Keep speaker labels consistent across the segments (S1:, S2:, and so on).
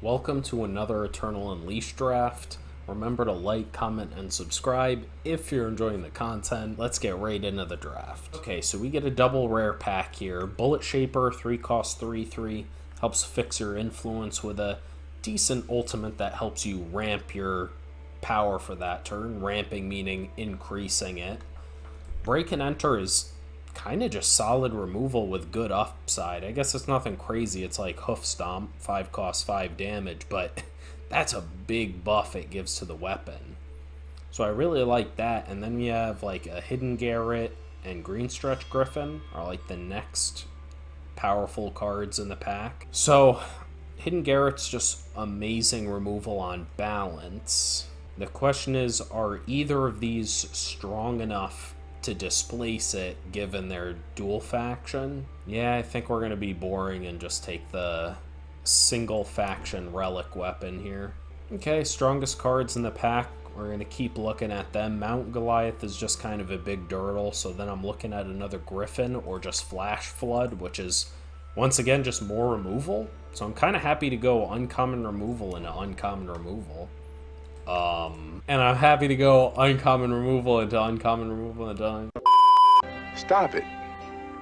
S1: Welcome to another Eternal Unleashed draft. Remember to like, comment, and subscribe if you're enjoying the content. Let's get right into the draft. Okay, so we get a double rare pack here. Bullet Shaper, 3 cost 3/3. Helps fix your influence with a decent ultimate that helps you ramp your power for that turn. Ramping meaning increasing it. Break and Enter is kind of just solid removal with good upside. I guess it's nothing crazy. It's like Hoof Stomp, 5 cost 5 damage, but that's a big buff it gives to the weapon. So I really like that. And then we have like a Hidden Garret and Green Stretch Griffin are like the next powerful cards in the pack. So Hidden Garret's just amazing removal on balance. The question is, are either of these strong enough to displace it given their dual faction? Yeah, I think we're going to be boring and just take the single faction relic weapon here. Okay, strongest cards in the pack. We're going to keep looking at them. Mount Goliath is just kind of a big durdle, so then I'm looking at another Griffin or just Flash Flood, which is once again just more removal. So I'm kind of happy to go uncommon removal into uncommon removal. And I'm happy to go uncommon removal into uncommon removal into
S2: Stop it.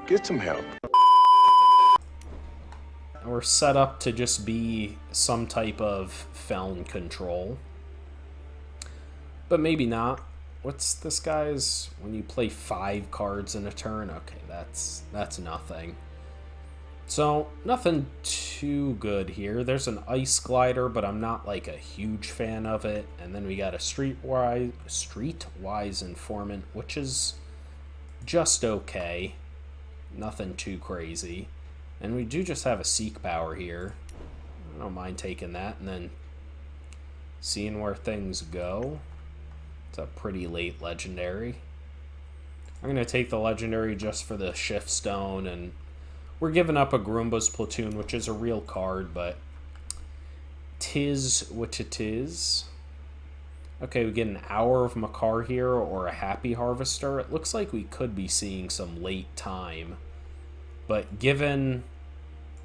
S2: Get some help.
S1: And we're set up to just be some type of Felon control. But maybe not. What's this guy's when you play 5 cards in a turn? Okay, that's nothing. So, nothing too good here. There's an Ice Glider, but I'm not like a huge fan of it. And then we got a Streetwise Informant, which is just okay. Nothing too crazy. And we do just have a Seek Power here. I don't mind taking that and then seeing where things go. It's a pretty late legendary. I'm going to take the legendary just for the Shift Stone, and we're giving up a Groomba's Platoon, which is a real card, but tis what it is. Okay, we get an Hour of Makar here, or a Happy Harvester. It looks like we could be seeing some late time, but given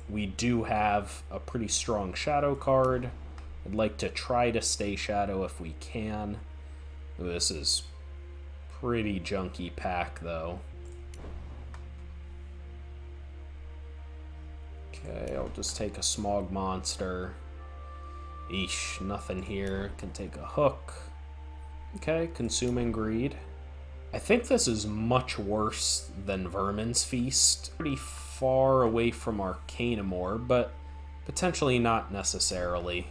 S1: we do have a pretty strong Shadow card, I'd like to try to stay Shadow if we can. Ooh, this is pretty junky pack, though. Okay, I'll just take a Smog Monster. Eesh, nothing here. Can take a Hook. Okay, Consuming Greed. I think this is much worse than Vermin's Feast. Pretty far away from Arcanimore, but potentially not necessarily.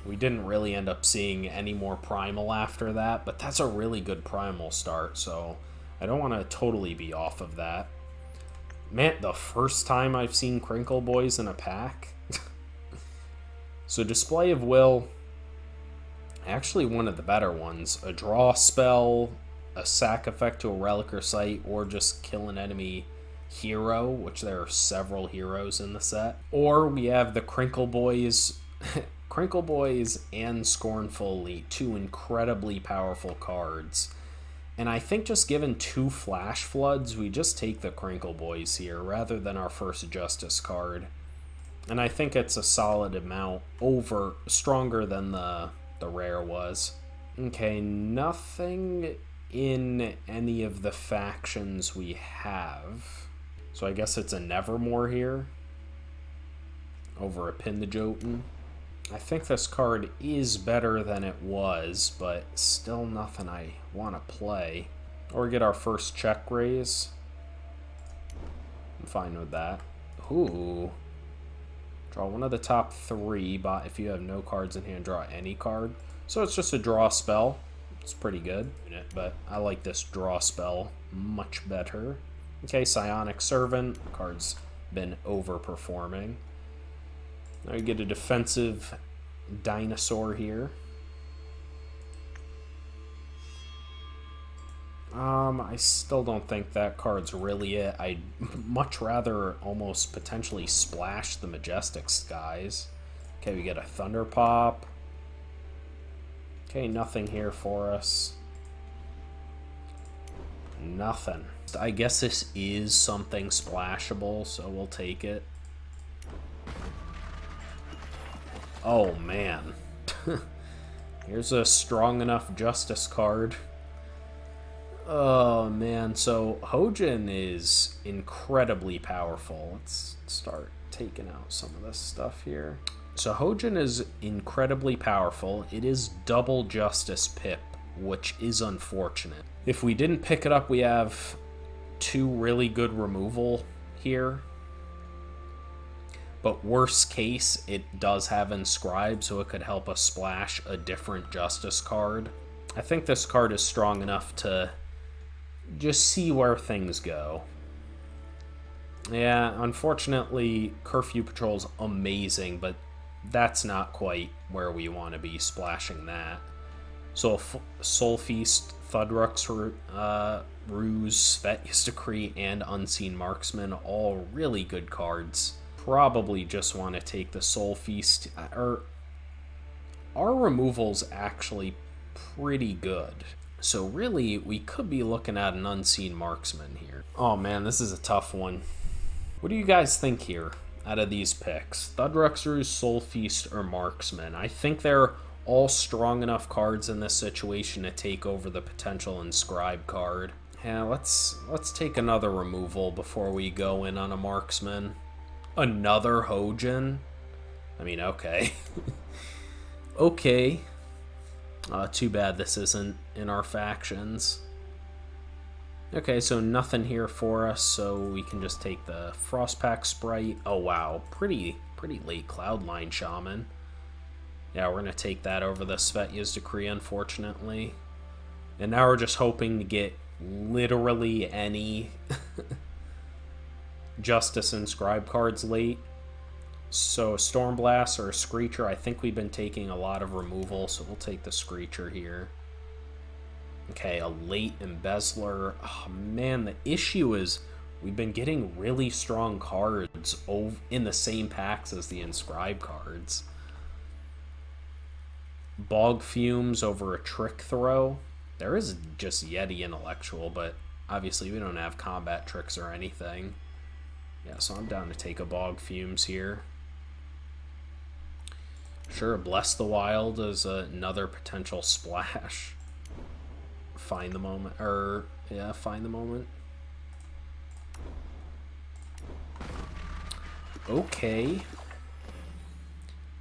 S1: We didn't really end up seeing any more Primal after that, but that's a really good Primal start, so I don't want to totally be off of that. Man, the first time I've seen Crinkle Boys in a pack. So Display of Will, actually one of the better ones. A draw spell, a sack effect to a relic or site, or just kill an enemy hero, which there are several heroes in the set. Or we have the Crinkle Boys. Crinkle Boys and Scornful Elite, 2 incredibly powerful cards. And I think just given 2 Flash Floods, we just take the Crinkle Boys here rather than our first Justice card. And I think it's a solid amount stronger than the rare was. Okay, nothing in any of the factions we have. So I guess it's a Nevermore here over a Pin the Jotun. I think this card is better than it was, but still nothing I want to play. Or get our first check raise. I'm fine with that. Ooh. Draw one of the top 3, but if you have no cards in hand, draw any card. So it's just a draw spell. It's pretty good, but I like this draw spell much better. Okay, Psionic Servant. The card's been overperforming. Now you get a defensive dinosaur here. I still don't think that card's really it. I'd much rather almost potentially splash the Majestic Skies. Okay, we get a Thunder Pop. Okay, nothing here for us. Nothing. I guess this is something splashable, so we'll take it. Oh, man. Here's a strong enough Justice card. Oh, man. So, Hojin is incredibly powerful. Let's start taking out some of this stuff here. So, Hojin is incredibly powerful. It is double Justice Pip, which is unfortunate. If we didn't pick it up, we have 2 really good removal here. But worst case, it does have Inscribe, so it could help us splash a different Justice card. I think this card is strong enough to just see where things go. Yeah, unfortunately, Curfew Patrol's amazing, but that's not quite where we want to be splashing that. So Soul Feast, Thudrux, Ruse, Svetya's Decree, and Unseen Marksman, all really good cards. Probably just want to take the Soul Feast. Our removal's actually pretty good. So really, we could be looking at an Unseen Marksman here. Oh man, this is a tough one. What do you guys think here out of these picks? Thudrux, Ruse, Soul Feast, or Marksman? I think they're all strong enough cards in this situation to take over the potential Inscribe card. Yeah, let's take another removal before we go in on a Marksman. Another Hojin? I mean, okay. Okay. Too bad this isn't in our factions. Okay, so nothing here for us, so we can just take the Frostpack Sprite. Oh wow, pretty late Cloudline Shaman. Yeah, we're gonna take that over the Svetya's Decree, unfortunately. And now we're just hoping to get literally any Justice Inscribe cards late. So a Stormblast or a Screecher, I think we've been taking a lot of removal, so we'll take the Screecher here. Okay, a late Embezzler. Oh man, the issue is we've been getting really strong cards in the same packs as the Inscribe cards. Bog Fumes over a Trick Throw. There is just Yeti Intellectual, but obviously we don't have combat tricks or anything. Yeah, so I'm down to take a Bog Fumes here. Sure, Bless the Wild is another potential splash. Find the Moment, Find the Moment. Okay.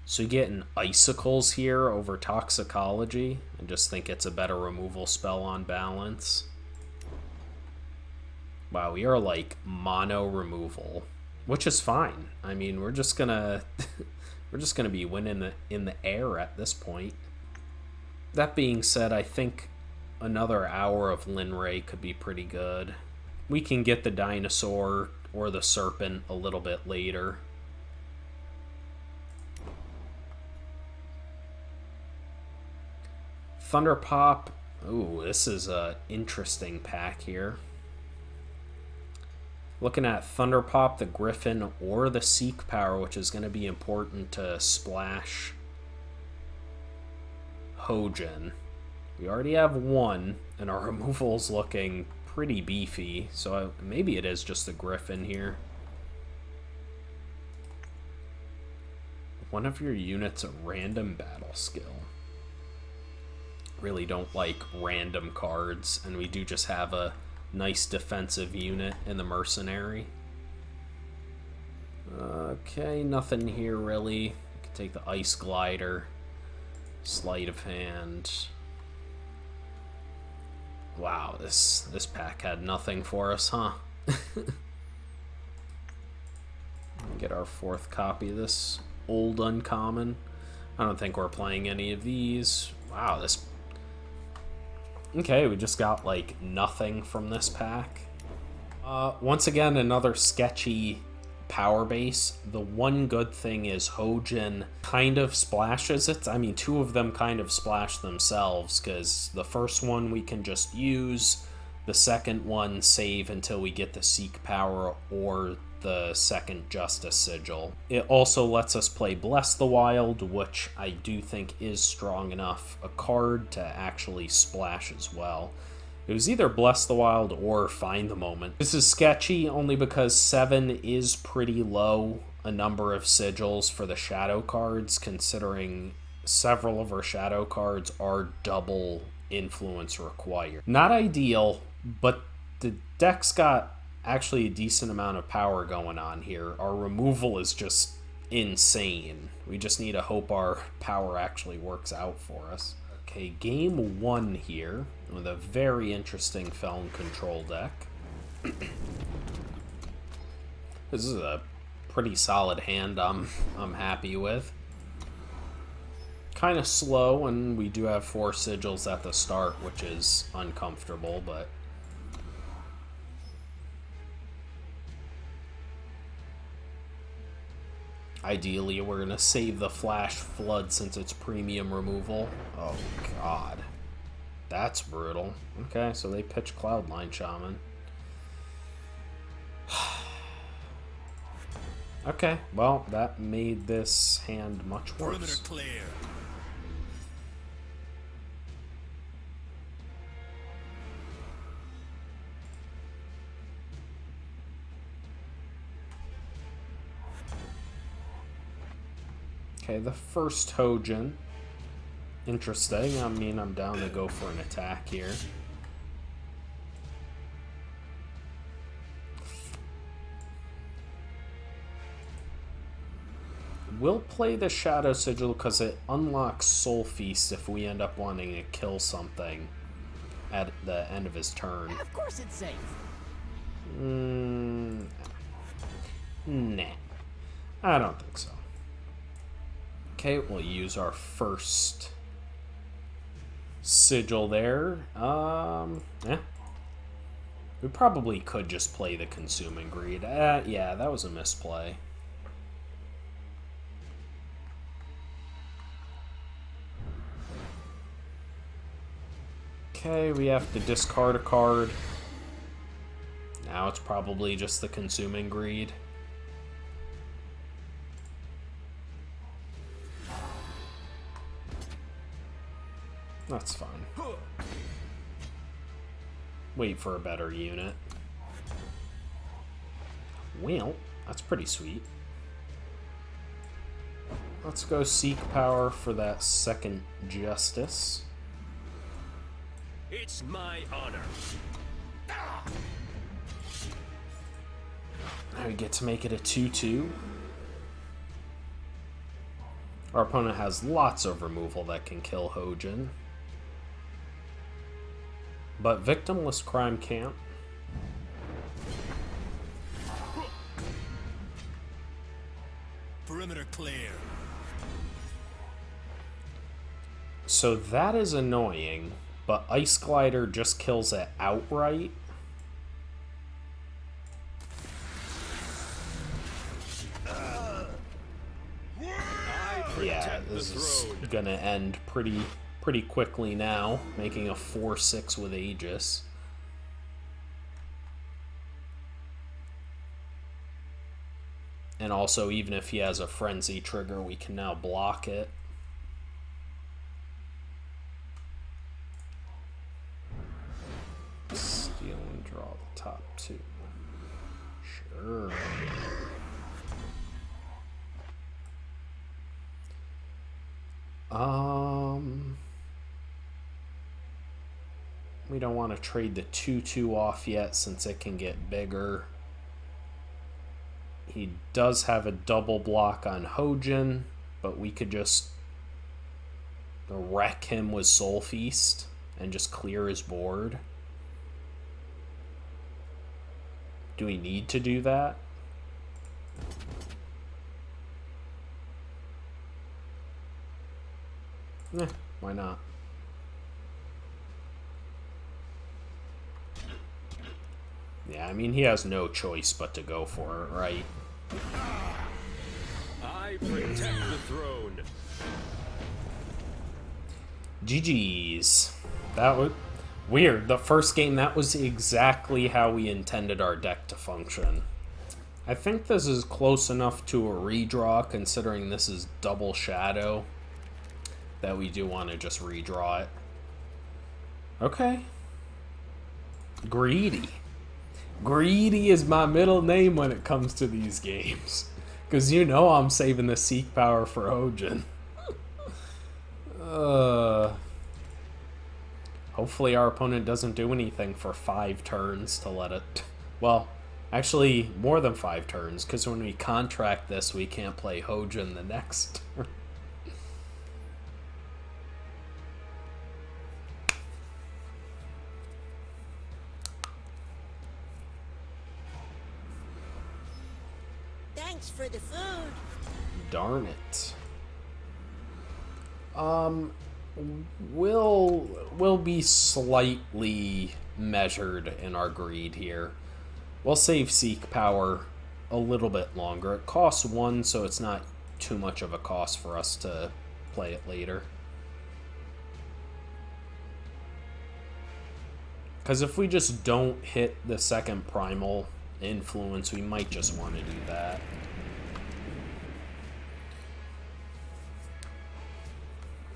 S1: So you get an Icicles here over Toxicology. I just think it's a better removal spell on balance. Wow, we are like mono removal, which is fine. I mean, we're just gonna be winning in the air at this point. That being said, I think another hour of Linray could be pretty good. We can get the Dinosaur or the Serpent a little bit later. Thunderpop. Ooh, this is a interesting pack here. Looking at Thunderpop, the Griffin, or the Seek Power, which is going to be important to splash Hojin. We already have one, and our removal's looking pretty beefy, so maybe it is just the Griffin here. One of your units a random battle skill. Really don't like random cards, and we do just have a nice defensive unit in the Mercenary. Okay, nothing here really. We can take the Ice Glider, Sleight of Hand. Wow, this pack had nothing for us, huh? Get our 4th copy of this old uncommon. I don't think we're playing any of these. Wow, this... Okay, we just got, like, nothing from this pack. Once again, another sketchy power base. The one good thing is Hojin kind of splashes it. I mean, 2 of them kind of splash themselves, because the first one we can just use, the second one save until we get the Seek Power or the second Justice Sigil. It also lets us play Bless the Wild, which I do think is strong enough a card to actually splash as well. It was either Bless the Wild or Find the Moment. This is sketchy only because 7 is pretty low a number of sigils for the shadow cards, considering several of our shadow cards are double influence required. Not ideal, but the deck's got actually a decent amount of power going on here. Our removal is just insane. We just need to hope our power actually works out for us. Okay, game 1 here with a very interesting Felon Control deck. This is a pretty solid hand I'm happy with. Kind of slow, and we do have 4 sigils at the start, which is uncomfortable, but ideally we're going to save the Flash Flood since it's premium removal. Oh god. That's brutal. Okay, so they pitch Cloudline Shaman. Okay, well, that made this hand much worse.
S3: Perimeter clear.
S1: Okay, the first Hojin. Interesting. I mean, I'm down to go for an attack here. We'll play the Shadow Sigil because it unlocks Soul Feast if we end up wanting to kill something at the end of his turn.
S4: Of course it's safe.
S1: Nah. I don't think so. Okay, we'll use our first sigil there. We probably could just play the Consuming Greed. Yeah, that was a misplay. Okay, we have to discard a card. Now it's probably just the Consuming Greed. That's fine. Wait for a better unit. Well, that's pretty sweet. Let's go Seek Power for that second Justice.
S3: It's my honor.
S1: Now we get to make it a 2/2. Our opponent has lots of removal that can kill Hojin. But Victimless Crime can't.
S3: Perimeter clear.
S1: So that is annoying, but Ice Glider just kills it outright. Yeah, this is gonna end pretty quickly now, making a 4/6 with Aegis. And also, even if he has a Frenzy trigger, we can now block it. Steal and draw the top 2. Sure. We don't want to trade the 2/2 off yet since it can get bigger. He does have a double block on Hojin, but we could just wreck him with Soul Feast and just clear his board. Do we need to do that? Why not? Yeah, I mean, he has no choice but to go for it, right?
S3: I protect the throne.
S1: GG's. That was weird. The first game, that was exactly how we intended our deck to function. I think this is close enough to a redraw, considering this is double Shadow, that we do want to just redraw it. Okay. Greedy. Greedy is my middle name when it comes to these games. Because you know I'm saving the Seek power for Hojin. Hopefully our opponent doesn't do anything for 5 turns to let it... Well, actually, more than 5 turns, because when we contract this, we can't play Hojin the next turn.
S4: Thanks for the food.
S1: Darn it. We'll be slightly measured in our greed here. We'll save Seek power a little bit longer. It costs 1, so it's not too much of a cost for us to play it later. Because if we just don't hit the second primal influence, we might just want to do that.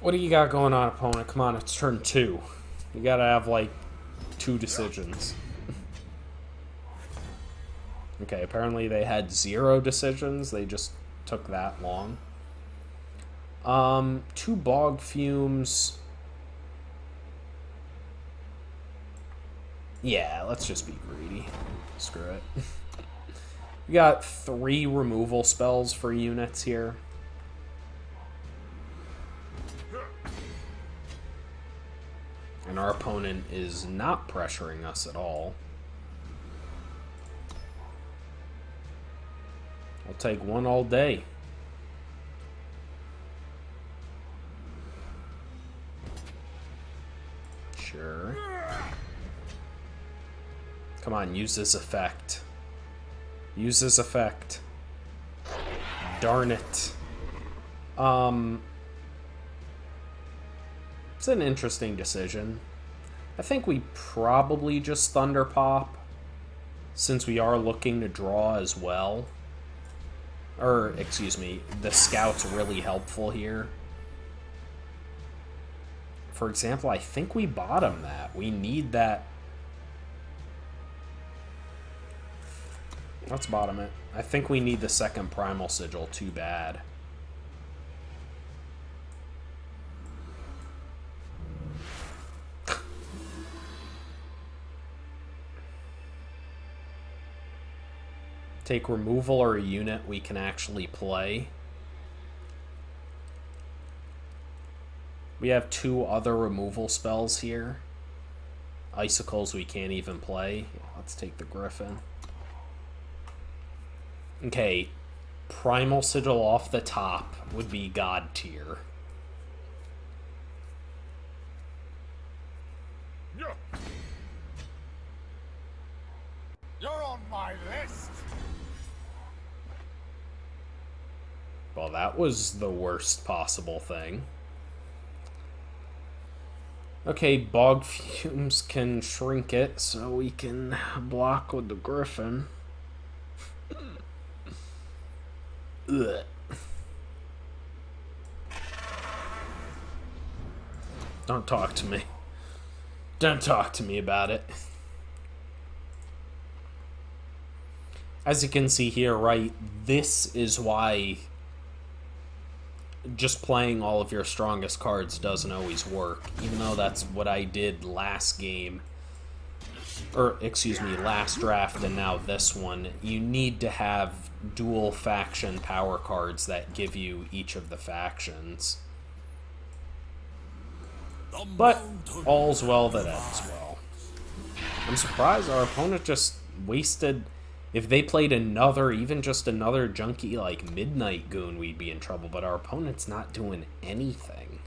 S1: What do you got going on, opponent? Come on, it's turn 2. You gotta have, like, 2 decisions. Okay, apparently they had 0 decisions. They just took that long. 2 Bog Fumes. Yeah, let's just be greedy. Screw it. We got 3 removal spells for units here. And our opponent is not pressuring us at all. I'll take 1 all day. Sure. Come on, use this effect. Use this effect. Darn it. It's an interesting decision. I think we probably just Thunder Pop, since we are looking to draw as well. Or, excuse me, the Scout's really helpful here. For example, I think we bottom that. We need that. Let's bottom it. I think we need the second Primal Sigil too bad. Take removal or a unit we can actually play. We have 2 other removal spells here. Icicles we can't even play. Let's take the Griffin. Okay, Primal Sigil off the top would be God tier.
S3: You're on my list.
S1: Well, that was the worst possible thing. Okay, Bog Fumes can shrink it, so we can block with the Griffin. Ugh. Don't talk to me. Don't talk to me about it. As you can see here, right, this is why just playing all of your strongest cards doesn't always work, even though that's what I did last game. Or, excuse me, last draft and now this one. You need to have dual faction power cards that give you each of the factions. But all's well that ends well. I'm surprised our opponent just wasted... If they played another, even just another junky like Midnight Goon, we'd be in trouble, but our opponent's not doing anything.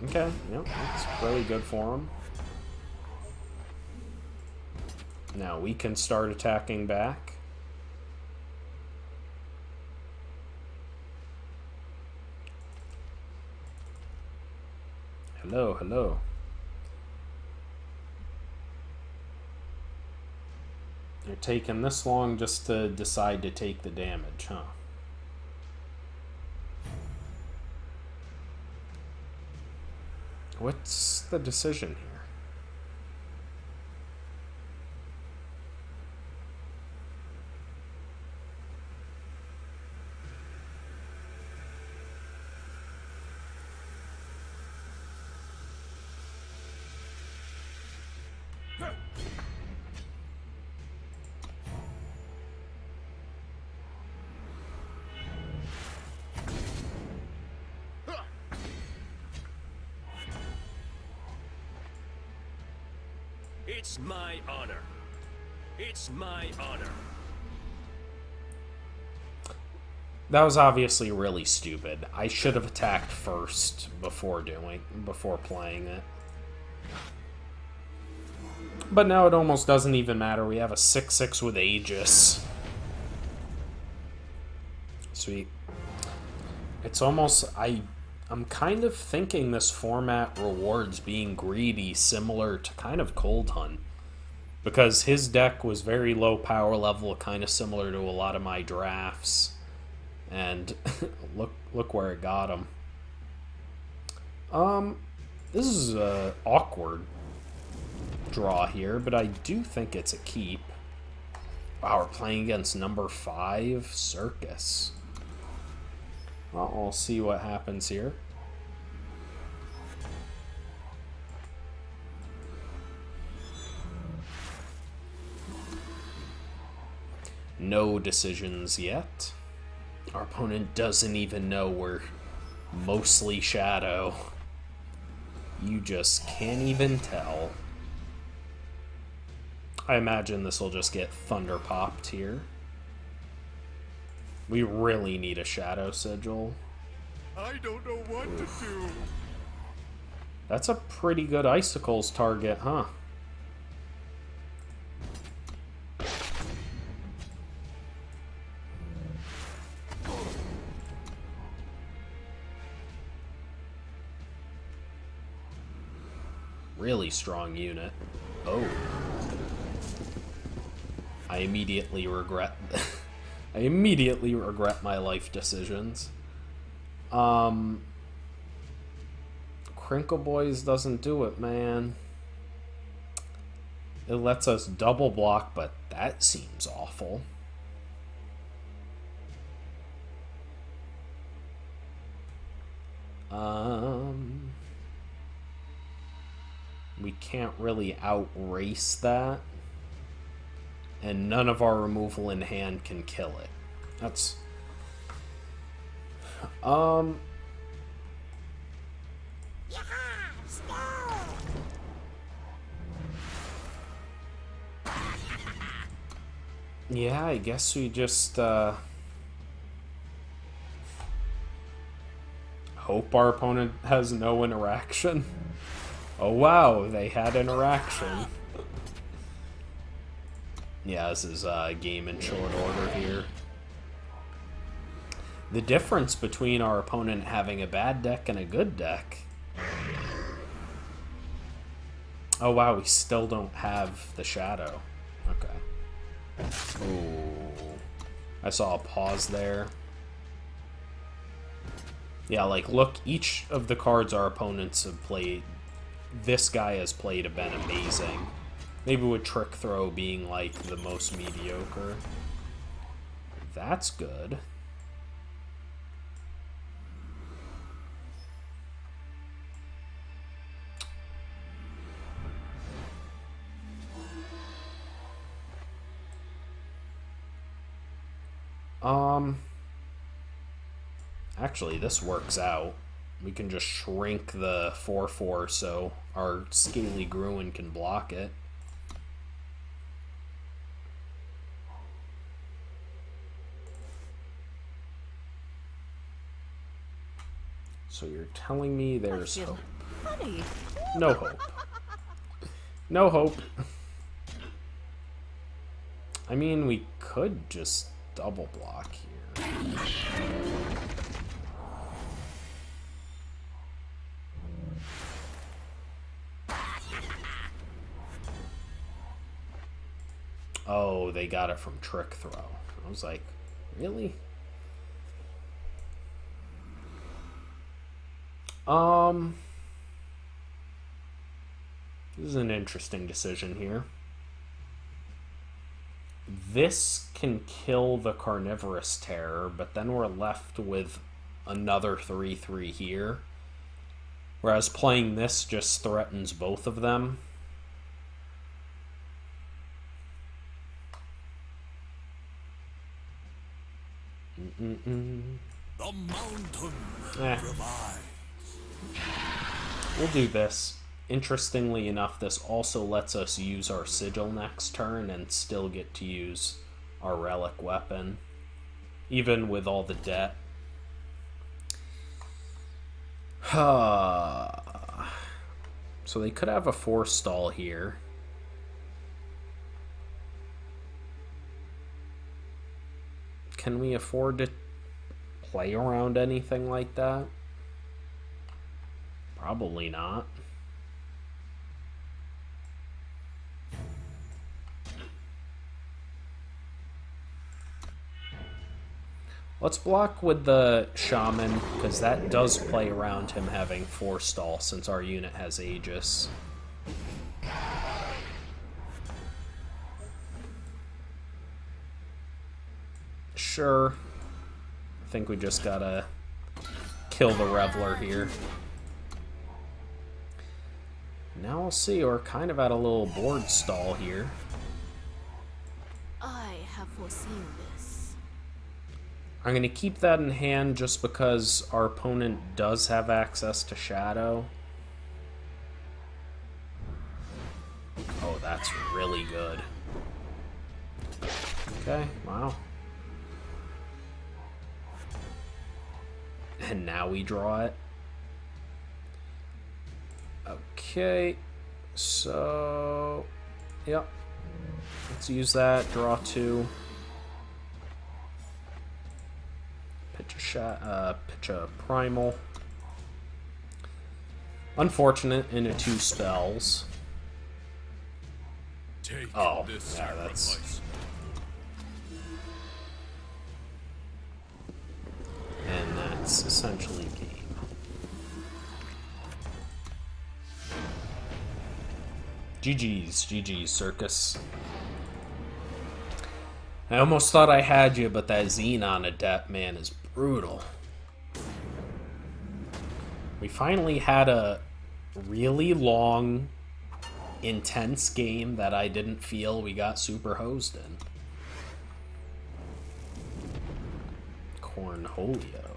S1: Okay, yep, that's really good for him. Now we can start attacking back. Hello, hello. You're taking this long just to decide to take the damage, huh? What's the decision here?
S3: It's my honor. It's my honor.
S1: That was obviously really stupid. I should have attacked first before playing it. But now it almost doesn't even matter. We have a 6/6 with Aegis. Sweet. It's almost... I'm kind of thinking this format rewards being greedy, similar to kind of Cold Hunt. Because his deck was very low power level, kind of similar to a lot of my drafts. And look where it got him. This is a awkward draw here, but I do think it's a keep. Wow, we're playing against number 5, Circus. Well, we'll see what happens here. No decisions yet. Our opponent doesn't even know we're mostly Shadow. You just can't even tell. I imagine this will just get Thunder popped here. We really need a Shadow Sigil.
S3: I don't know what to do.
S1: That's a pretty good Icicles target, huh? Really strong unit. Oh. I immediately regret I immediately regret my life decisions. Crinkle Boys doesn't do it, man. It lets us double block, but that seems awful. We can't really outrace that. And none of our removal in hand can kill it. That's... Yeah, I guess we just, hope our opponent has no interaction. Oh wow, they had interaction. Yeah, this is a game in short order here. The difference between our opponent having a bad deck and a good deck... Oh wow, we still don't have the Shadow. Okay. Ooh. I saw a pause there. Yeah, like, look, each of the cards our opponents have played... This guy has played have been amazing. Maybe with Trick Throw being, like, the most mediocre. That's good. Actually, this works out. We can just shrink the 4/4 so our Scaly Gruin can block it. So you're telling me there's hope.
S4: Funny.
S1: No hope. No hope. I mean, we could just double block here. Oh, they got it from Trick Throw. I was like, really? This is an interesting decision here. This can kill the Carnivorous Terror, but then we're left with another 3/3 here. Whereas playing this just threatens both of them.
S3: The mountain provides.
S1: We'll do this. Interestingly enough, this also lets us use our sigil next turn and still get to use our relic weapon, even with all the debt. So they could have a force stall here. Can we afford to play around anything like that? Probably not. Let's block with the Shaman, because that does play around him having force stall since our unit has Aegis. Sure. I think we just gotta kill the Reveler here. Now we'll see, we're kind of at a little board stall here.
S4: I have foreseen this.
S1: I'm going to keep that in hand just because our opponent does have access to Shadow. Oh, that's really good. Okay, wow. And now we draw it. Okay, so... Yep. Let's use that, draw 2. Pitch a primal. Unfortunate into 2 spells.
S3: Take
S1: Oh,
S3: this
S1: yeah, that's...
S3: sacrifice.
S1: And that's essentially game. GG's, Circus. I almost thought I had you, but that Xenon Adept, man, is brutal. We finally had a really long, intense game that I didn't feel we got super hosed in. Cornholio.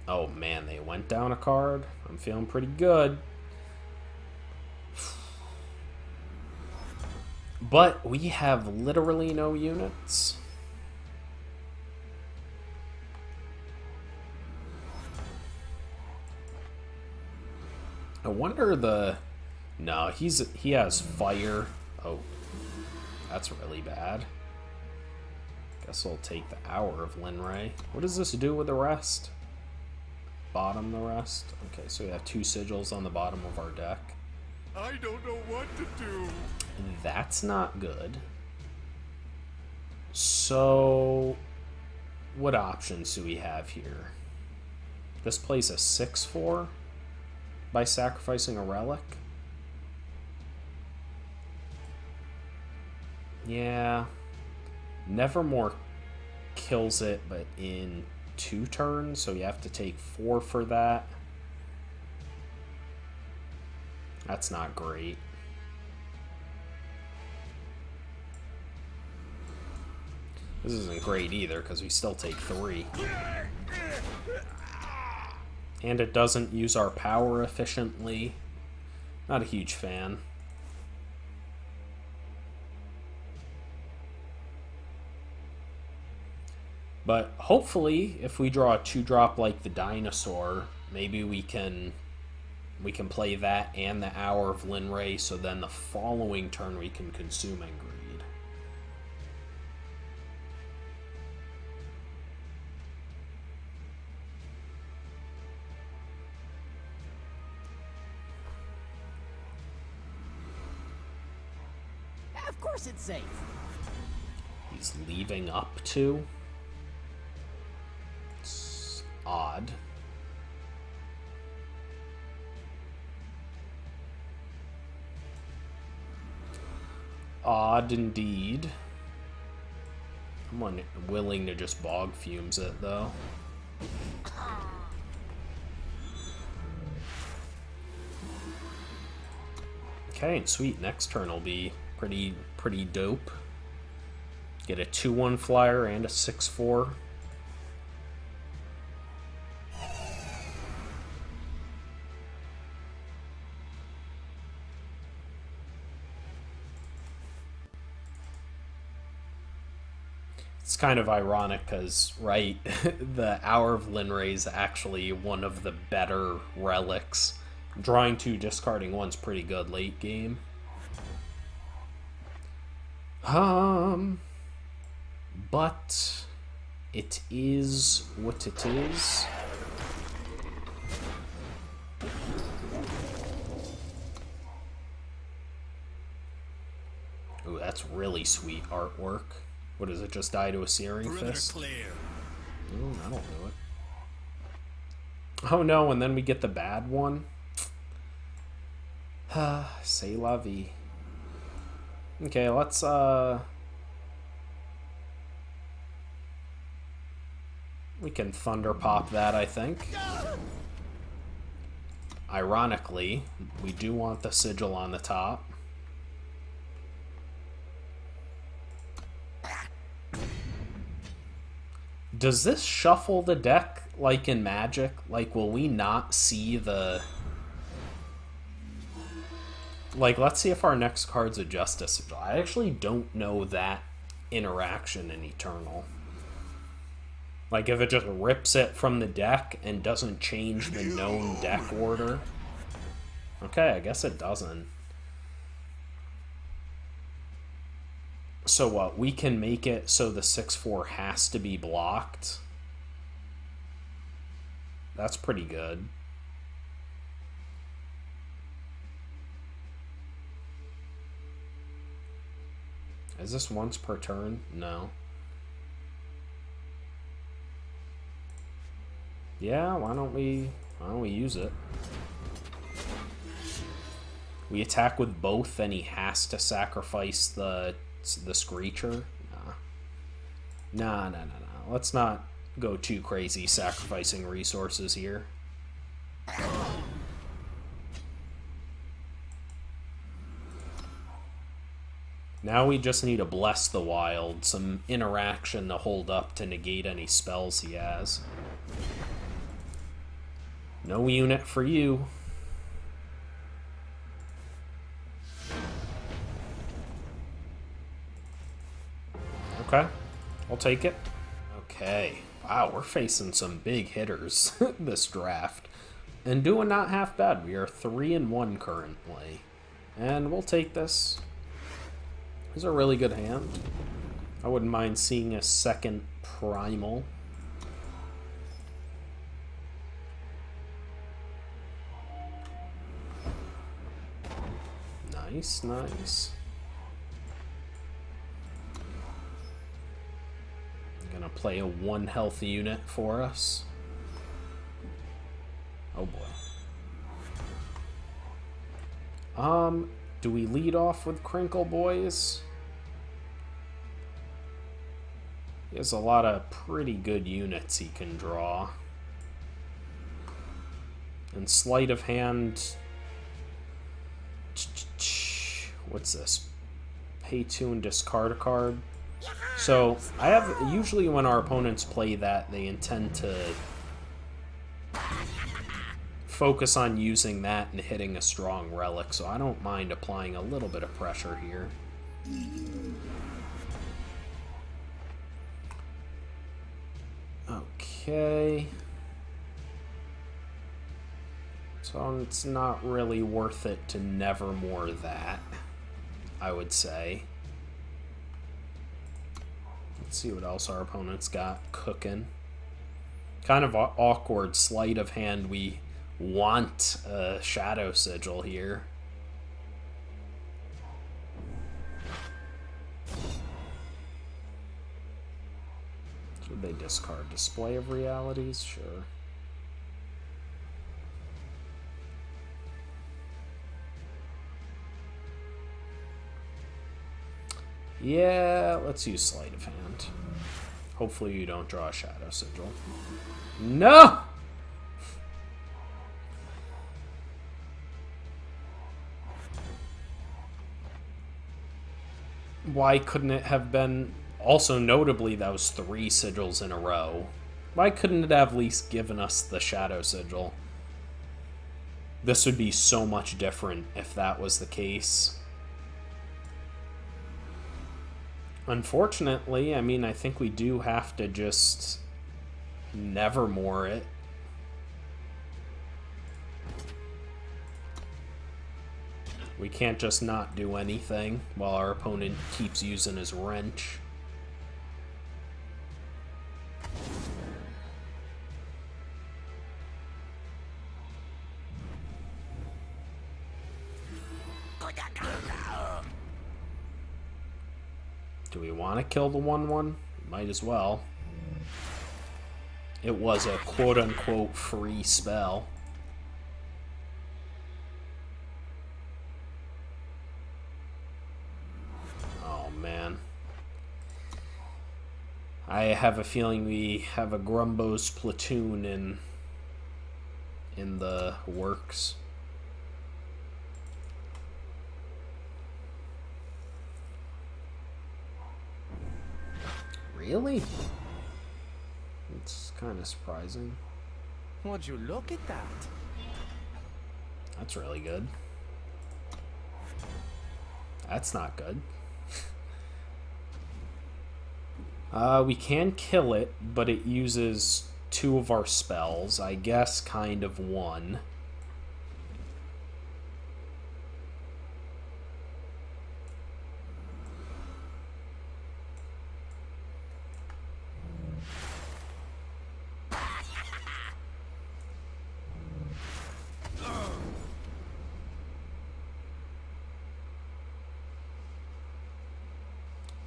S1: Oh man, they went down a card. I'm feeling pretty good. But we have literally no units. I wonder the... No, he has fire. Oh, that's really bad. Guess we'll take the Hour of Linray. What does this do with the rest? Bottom the rest? Okay, so we have 2 sigils on the bottom of our deck.
S3: I don't know what to do.
S1: That's not good. So, what options do we have here? This plays a 6/4 by sacrificing a relic. Yeah. Nevermore kills it, but in 2 turns, so you have to take 4 for that. That's not great. This isn't great either, because we still take 3. And it doesn't use our power efficiently. Not a huge fan. But hopefully, if we draw a 2-drop like the Dinosaur, maybe we can play that and the Hour of Linray, so then the following turn we can consume and greed.
S5: Of course it's safe.
S1: He's leaving up to. It's odd. Odd indeed. I'm unwilling to just bog fumes it, though. Okay, sweet. Next turn will be pretty dope. Get a 2/1 flyer and a 6/4. It's kind of ironic because, right, the Hour of Linray is actually one of the better relics. Drawing 2, discarding 1's pretty good late game. But it is what it is. Ooh, that's really sweet artwork. What does it just die to a Searing Fist?
S3: Clear.
S1: Ooh, that'll do it. Oh no, and then we get the bad one. C'est la vie. Okay, let's we can Thunder Pop that, I think. Ironically, we do want the sigil on the top. Does this shuffle the deck like in Magic? Like, will we not see the... Like, let's see if our next card's a Justice Sigil. I actually don't know that interaction in Eternal. Like, if it just rips it from the deck and doesn't change the known deck order. Okay, I guess it doesn't. So what, we can make it so the 6/4 has to be blocked? That's pretty good. Is this once per turn? No. Yeah, why don't we use it? We attack with both and he has to sacrifice the Screecher? Nah. Nah. Let's not go too crazy sacrificing resources here. Now we just need to Bless the Wild, some interaction to hold up to negate any spells he has. No unit for you. Okay, I'll take it. Okay, wow, we're facing some big hitters this draft. And doing not half bad. We are 3-1 currently. And we'll take this. This is a really good hand. I wouldn't mind seeing a second Primal. Nice. Gonna play a 1 health unit for us. Oh boy. Do we lead off with Crinkle Boys? He has a lot of pretty good units he can draw. And Sleight of Hand... What's this? Pay 2 and discard a card. So, I have... Usually when our opponents play that, they intend to focus on using that and hitting a strong relic, so I don't mind applying a little bit of pressure here. Okay. So it's not really worth it to Nevermore that, I would say. Let's see what else our opponent's got cooking. Kind of awkward sleight of hand. We want a Shadow Sigil here. Should they discard Display of Realities? Sure. Yeah, let's use Sleight of Hand. Hopefully you don't draw a Shadow Sigil. No! Why couldn't it have been... Also, notably, that was 3 sigils in a row. Why couldn't it have at least given us the Shadow Sigil? This would be so much different if that was the case. Unfortunately, I mean, I think we do have to just Nevermore it. We can't just not do anything while our opponent keeps using his wrench. Do we want to kill the 1/1? Might as well. It was a quote-unquote free spell. Oh, man. I have a feeling we have a Grumbo's platoon in the works. Really? It's kind of surprising.
S5: Would you look at that?
S1: That's really good. That's not good. We can kill it, but it uses 2 of our spells. I guess kind of 1.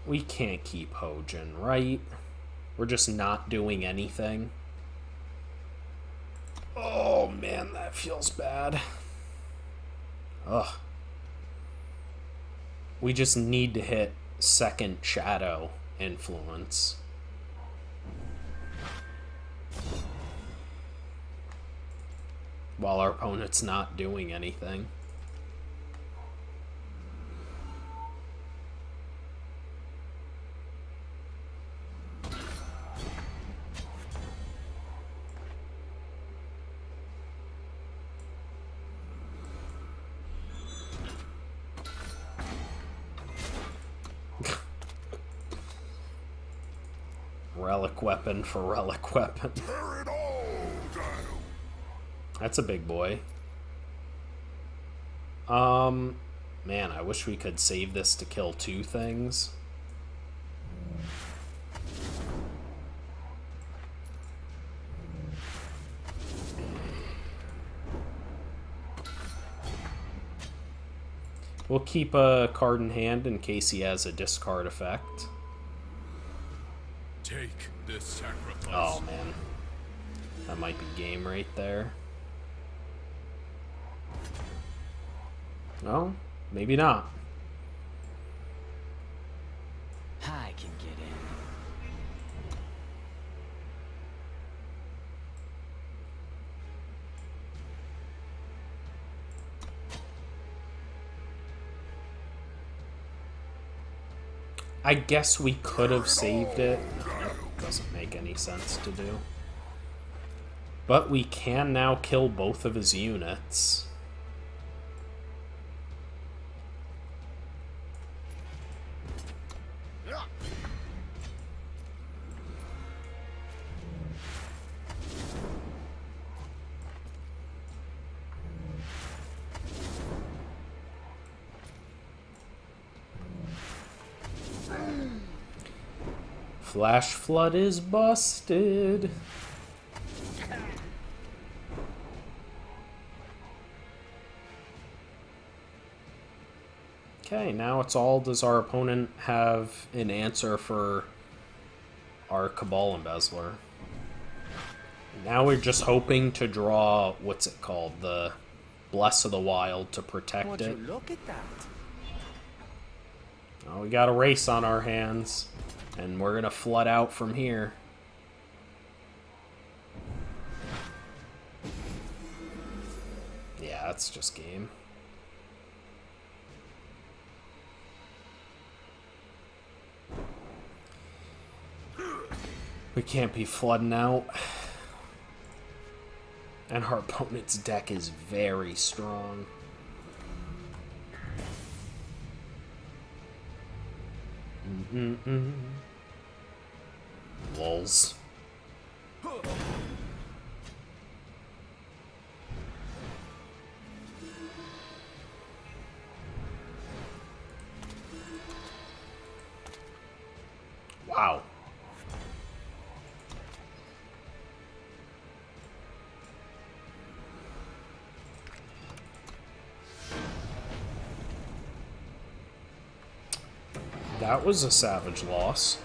S1: We can't keep Hojin, right? We're just not doing anything. Oh man, that feels bad. Ugh. We just need to hit second Shadow influence. While our opponent's not doing anything. Relic weapon for relic weapon.
S3: Tear it all down.
S1: That's a big boy. Man, I wish we could save this to kill 2 things. We'll keep a card in hand in case he has a discard effect.
S3: Take this sacrifice.
S1: Oh, man. That might be game right there. No, maybe not.
S5: I can get in.
S1: I guess we could have saved it. It doesn't make any sense to do. But we can now kill both of his units. Flash Flood is busted. Okay, now it's all, does our opponent have an answer for our Cabal Embezzler? Now we're just hoping to draw, what's it called, the Bless of the Wild to protect
S5: Would
S1: it.
S5: you look at that?
S1: Oh, we got a race on our hands, and we're gonna flood out from here. Yeah, that's just game. We can't be flooding out. And our opponent's deck is very strong. Lulz. Wow. That was a savage loss.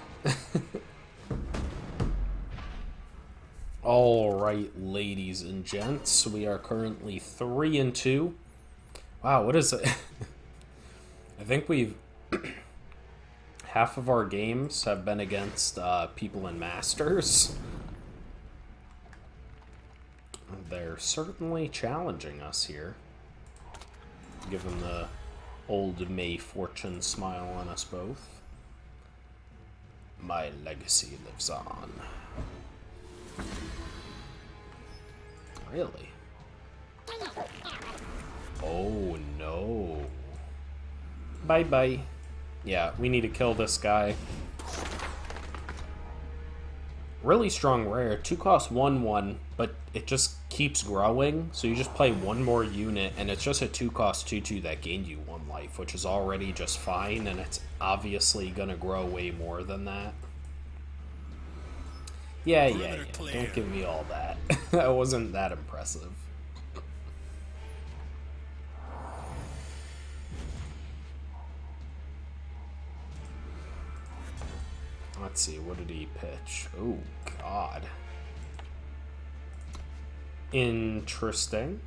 S1: Alright, ladies and gents, we are currently 3-2. Wow, what is it? I think we've... half of our games have been against people in Masters. They're certainly challenging us here. Give them the old May Fortune smile on us both. My legacy lives on. Really? Oh no. Bye-bye. Yeah, we need to kill this guy. Really strong rare. 2 cost 1/1, but it just keeps growing. So you just play one more unit, and it's just a 2 cost 2/2 that gained you 1 life, which is already just fine, and it's obviously gonna grow way more than that. Yeah. Don't give me all that. That wasn't that impressive. Let's see, what did he pitch? Oh, God. Interesting.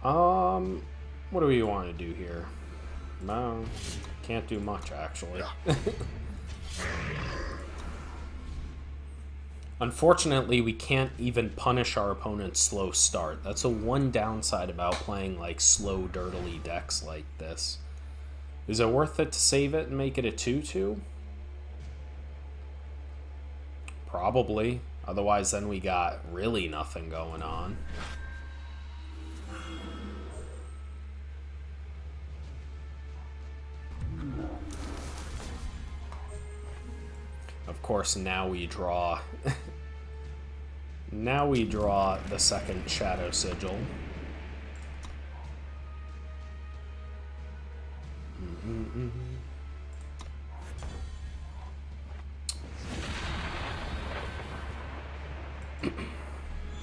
S1: What do we want to do here? No, can't do much, actually. Unfortunately, we can't even punish our opponent's slow start. That's the one downside about playing, like, slow, dirtily decks like this. Is it worth it to save it and make it a 2/2? Probably. Otherwise, then we got really nothing going on. Of course, now we draw... now we draw the second Shadow Sigil.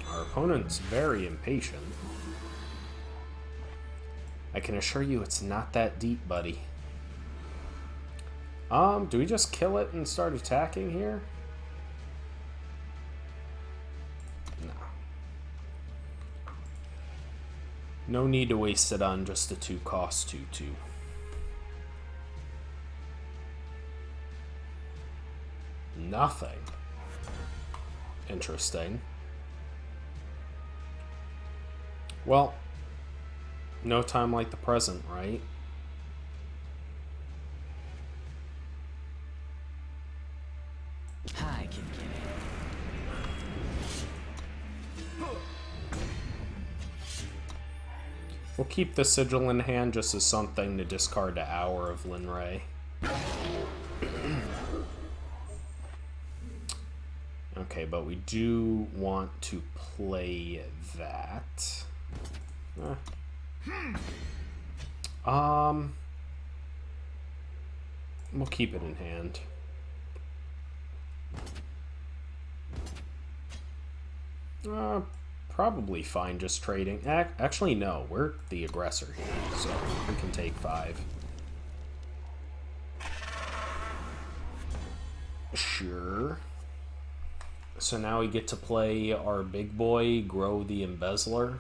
S1: Our opponent's very impatient. I can assure you it's not that deep, buddy. Do we just kill it and start attacking here? No. No need to waste it on just a 2 cost 2/2. Nothing. Interesting. Well, no time like the present, right?
S5: I can get in.
S1: We'll keep the sigil in hand just as something to discard the Hour of Linray. Okay, but we do want to play that. We'll keep it in hand. Probably fine just trading. Actually, no, we're the aggressor here, so we can take 5. Sure. So now we get to play our big boy, Grow the Embezzler.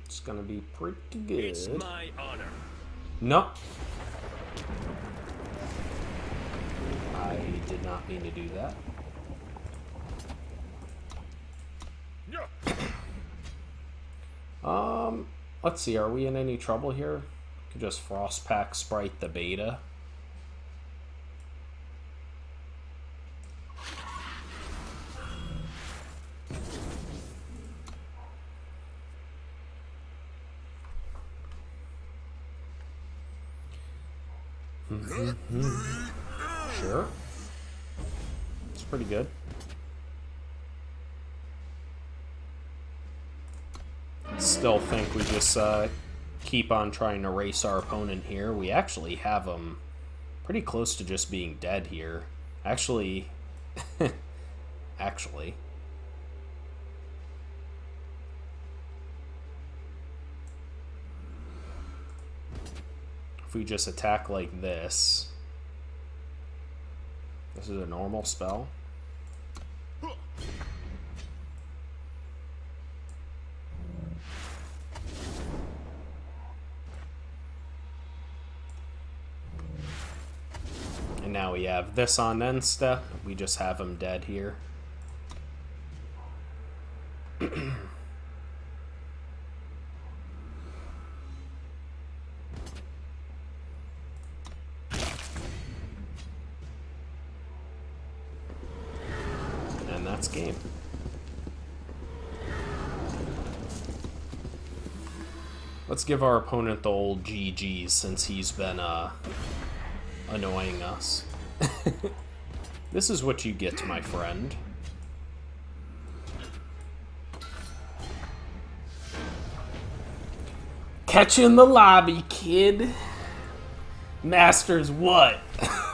S1: Let's gonna be pretty good.
S3: It's my honor.
S1: No. I did not mean to do that. Let's see, are we in any trouble here? Could just Frostpack Sprite the beta. Sure. It's pretty good. Still think we just keep on trying to race our opponent here. We actually have him pretty close to just being dead here. Actually, actually. If we just attack like this. This is a normal spell. And now we have this on end step. We just have him dead here. And that's game. Let's give our opponent the old GG's since he's been annoying us. This is what you get, my friend. Catch you in the lobby, kid. Masters what?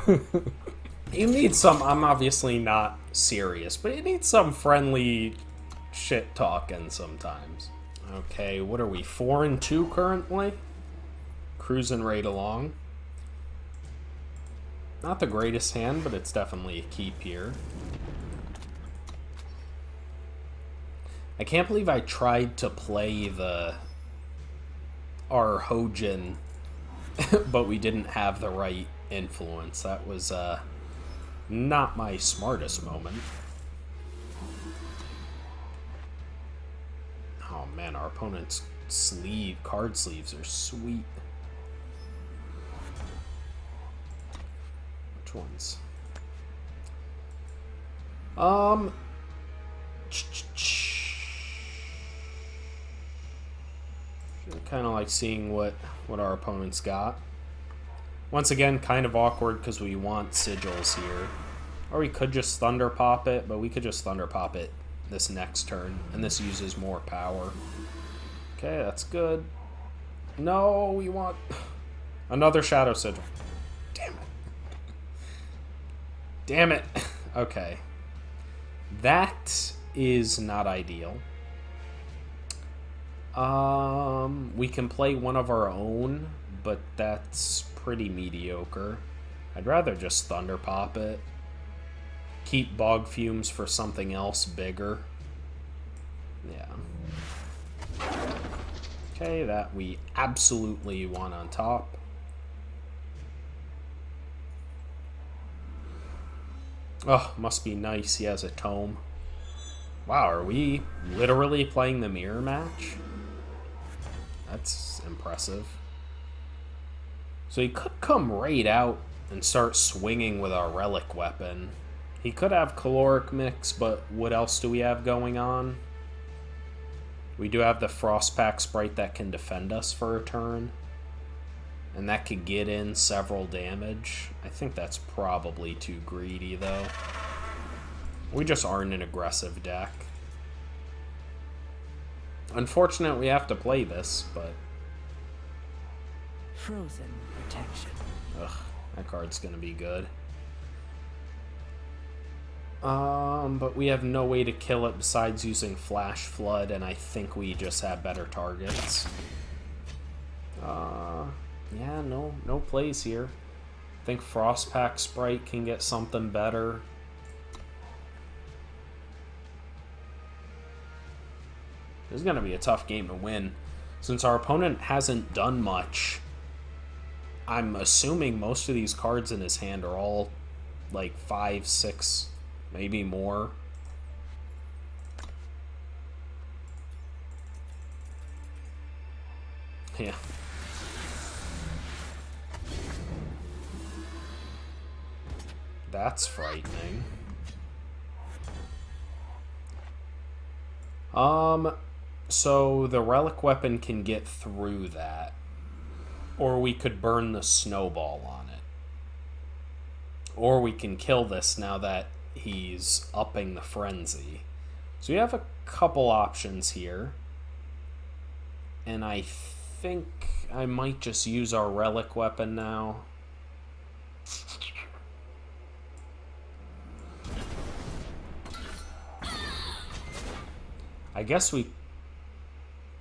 S1: You need some, I'm obviously not serious, but you need some friendly shit talking sometimes. Okay, what are we, 4-2 currently? Cruising right along. Not the greatest hand, but it's definitely a keep here. I can't believe I tried to play our Hojin, but we didn't have the right influence. That was not my smartest moment. Oh man, our opponent's card sleeves are sweet. Which ones? Kind of like seeing what our opponent's got. Once again, kind of awkward because we want sigils here. Or we could just Thunder Pop it, but we could just Thunder Pop it this next turn, and this uses more power. Okay, that's good. No, we want another Shadow Sigil. Damn it. Damn it. Okay. That is not ideal. We can play one of our own, but that's pretty mediocre. I'd rather just Thunder Pop it. Keep Bog Fumes for something else bigger. Yeah. Okay, that we absolutely want on top. Oh, must be nice he has a tome. Wow, are we literally playing the mirror match? That's impressive. So he could come right out and start swinging with our relic weapon. He could have caloric mix, but what else do we have going on? We do have the Frostpack Sprite that can defend us for a turn. And that could get in several damage. I think that's probably too greedy, though. We just aren't an aggressive deck. Unfortunate we have to play this, but...
S5: Frozen protection.
S1: Ugh, that card's gonna be good. But we have no way to kill it besides using Flash Flood, and I think we just have better targets. Yeah, no plays here. I think Frostpack Sprite can get something better. This is going to be a tough game to win. Since our opponent hasn't done much, I'm assuming most of these cards in his hand are all like 5, 6, maybe more. Yeah. That's frightening. So the relic weapon can get through that. Or we could burn the snowball on it. Or we can kill this now that he's upping the frenzy. So we have a couple options here. And I think I might just use our relic weapon now. I guess we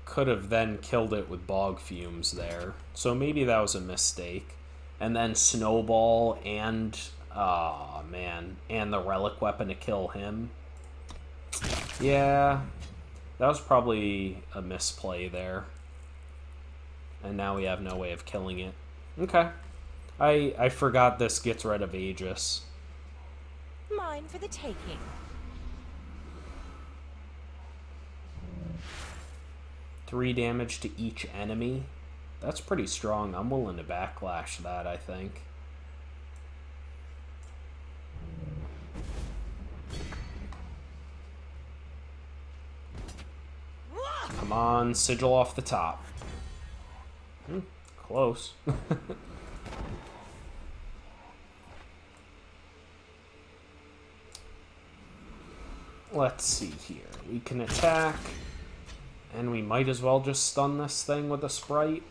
S1: could have then killed it with bog fumes there. So maybe that was a mistake. And then snowball and and the relic weapon to kill him. Yeah, that was probably a misplay there. And now we have no way of killing it. Okay. I forgot this gets rid of Aegis.
S6: Mine for the taking.
S1: Three damage to each enemy. That's pretty strong. I'm willing to backlash that, I think. Come on, sigil off the top. Close. Let's see here. We can attack. And we might as well just stun this thing with a sprite.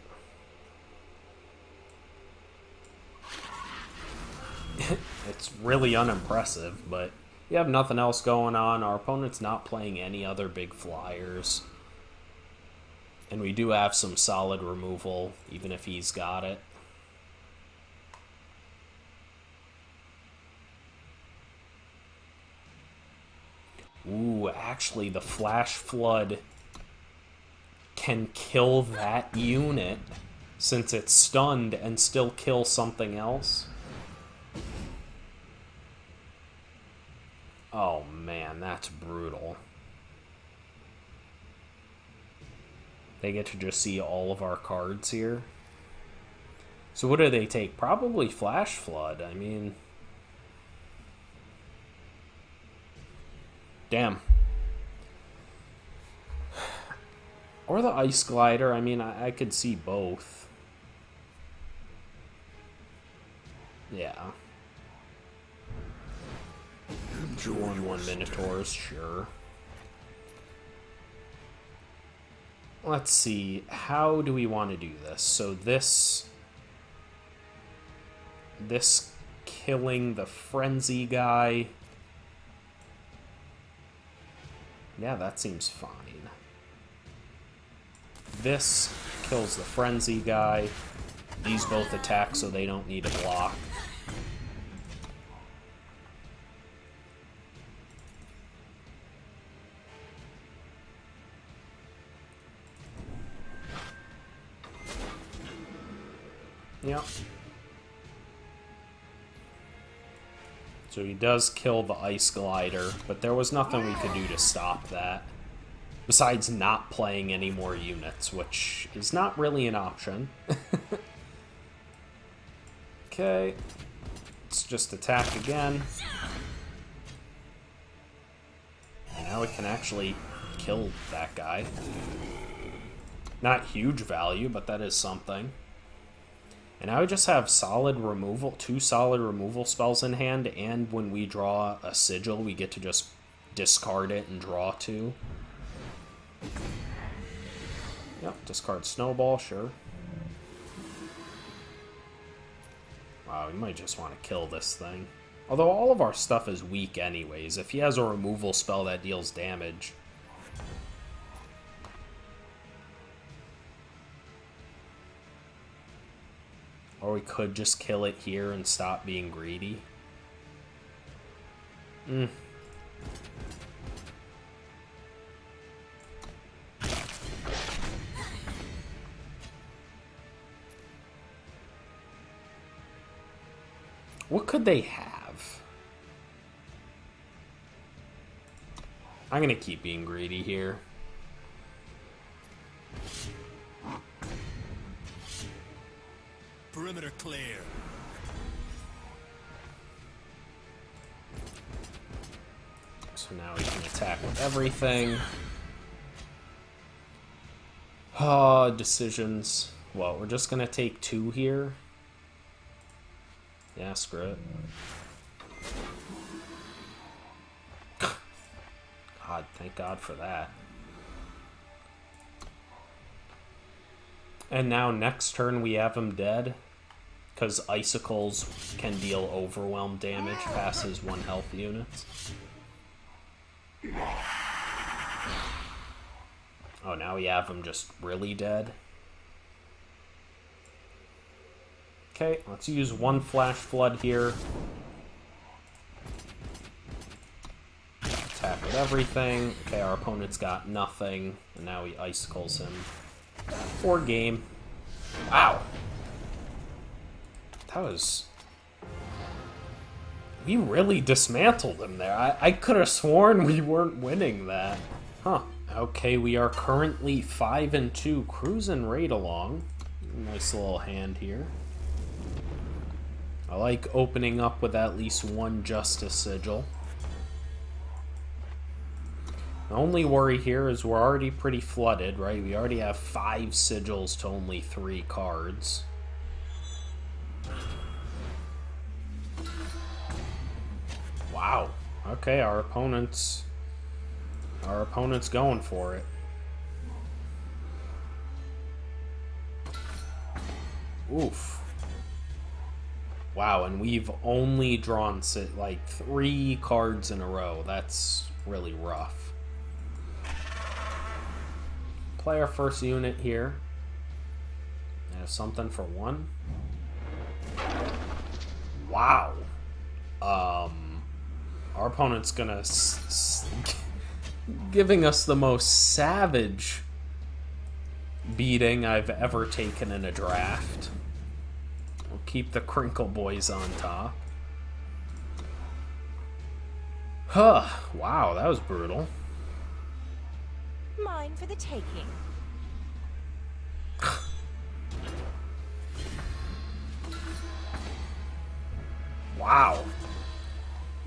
S1: It's really unimpressive, but you have nothing else going on. Our opponent's not playing any other big flyers. And we do have some solid removal, even if he's got it. Ooh, actually, the Flash Flood can kill that unit since it's stunned and still kill something else. Oh man, that's brutal. They get to just see all of our cards here. So what do they take? Probably Flash Flood. I mean, damn. Or the Ice Glider. I mean, I could see both. Yeah. 2/1 Minotaurs, sure. Let's see. How do we want to do this? So this killing the Frenzy guy. Yeah, that seems fine. This kills the Frenzy guy. These both attack, so they don't need a block. Yep. So he does kill the Ice Glider, but there was nothing we could do to stop that. Besides not playing any more units, which is not really an option. Okay. Let's just attack again. And now we can actually kill that guy. Not huge value, but that is something. And now we just have solid removal, 2 solid removal spells in hand, and when we draw a sigil, we get to just discard it and draw 2. Yep, discard Snowball, sure. Wow, we might just want to kill this thing. Although all of our stuff is weak anyways. If he has a removal spell that deals damage. Or we could just kill it here and stop being greedy. What could they have? I'm gonna keep being greedy here.
S3: Perimeter clear.
S1: So now we can attack with everything. Decisions. Well, we're just gonna take 2 here. Yeah, screw it. God, thank God for that. And now next turn we have him dead. Because icicles can deal overwhelm damage past his 1 health units. Oh, now we have him just really dead. Okay, let's use 1 flash flood here. Attack with everything. Okay, our opponent's got nothing. And now he icicles him. 4 game. Wow. That was... We really dismantled him there. I could have sworn we weren't winning that. Huh. Okay, we are currently 5-2, cruising right along. Nice little hand here. I like opening up with at least 1 Justice Sigil. The only worry here is we're already pretty flooded, right? We already have 5 sigils to only 3 cards. Wow. Okay, our opponent's going for it. Oof. Wow, and we've only drawn like 3 cards in a row. That's really rough. Play our first unit here. Have something for 1. Wow. Our opponent's gonna giving us the most savage beating I've ever taken in a draft. We'll keep the Crinkle Boys on top. Huh. Wow, that was brutal.
S6: Mine for the taking.
S1: Wow.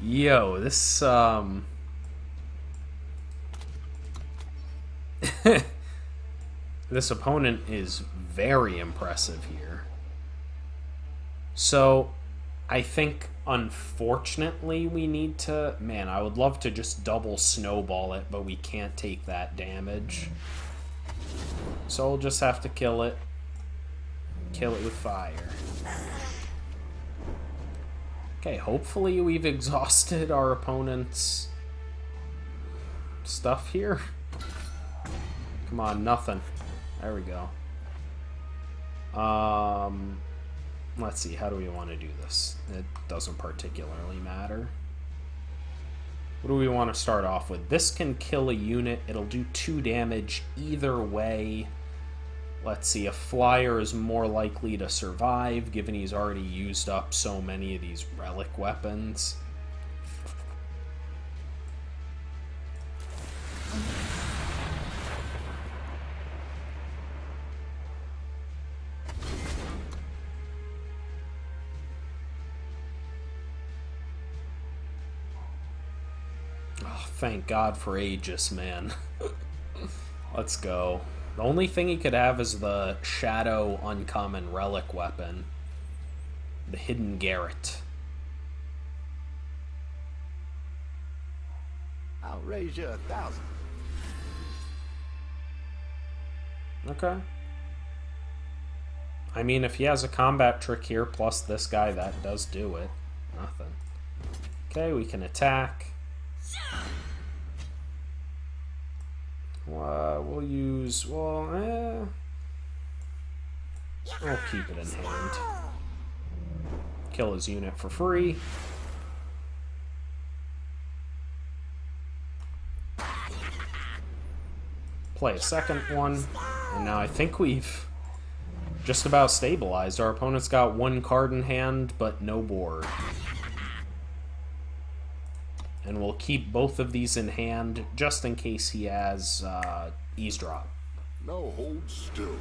S1: Yo, this, this opponent is very impressive here. So, I think, unfortunately, we need to... Man, I would love to just double snowball it, but we can't take that damage. So we'll just have to kill it. Kill it with fire. Okay, hopefully we've exhausted our opponent's stuff here. Come on, nothing. There we go. Let's see, how do we want to do this? It doesn't particularly matter. What do we want to start off with? This can kill a unit. It'll do 2 damage either way. Let's see, a flyer is more likely to survive, given he's already used up so many of these relic weapons. Oh, thank God for Aegis, man. Let's go. The only thing he could have is the Shadow Uncommon Relic Weapon. The Hidden Garret.
S5: I'll raise you 1,000.
S1: Okay. I mean, if he has a combat trick here, plus this guy, that does do it. Nothing. Okay, we can attack. We'll use... Well, We'll keep it in hand. Kill his unit for free. Play a second one. And now I think we've just about stabilized. Our opponent's got one card in hand, but no board. And we'll keep both of these in hand just in case he has eavesdrop.
S3: Now hold still.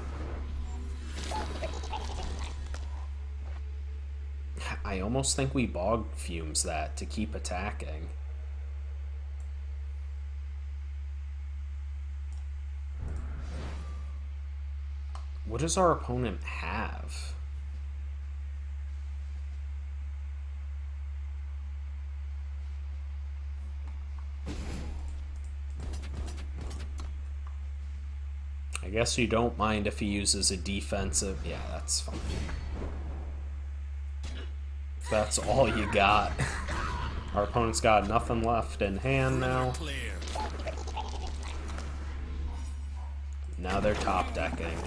S1: I almost think we bog fumes that to keep attacking. What does our opponent have? I guess you don't mind if he uses a defensive. Yeah, that's fine. If that's all you got. Our opponent's got nothing left in hand now. Now they're top decking.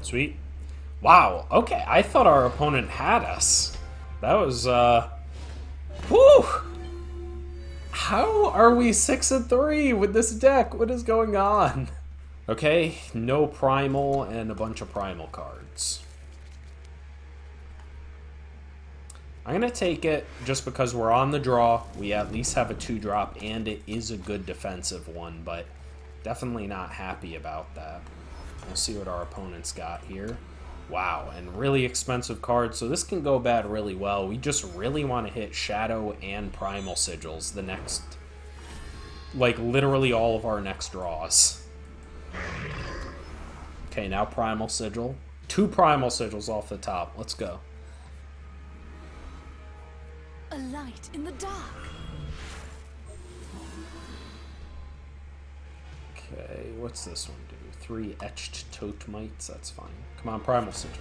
S1: Sweet. Wow, okay, I thought our opponent had us. That was, whew! How are we 6-3 with this deck? What is going on? Okay, no primal and a bunch of primal cards. I'm gonna take it just because we're on the draw. We at least have a 2-drop, and it is a good defensive one, but definitely not happy about that. We'll see what our opponent's got here. Wow, and really expensive cards, so this can go bad really well. We just really want to hit Shadow and Primal Sigils the next, like, literally all of our next draws. Okay, now Primal Sigil. 2 Primal Sigils off the top. Let's go.
S4: A light in the dark.
S1: Okay, what's this one do? 3 etched Totemites, that's fine. Come on, Primal Sigil.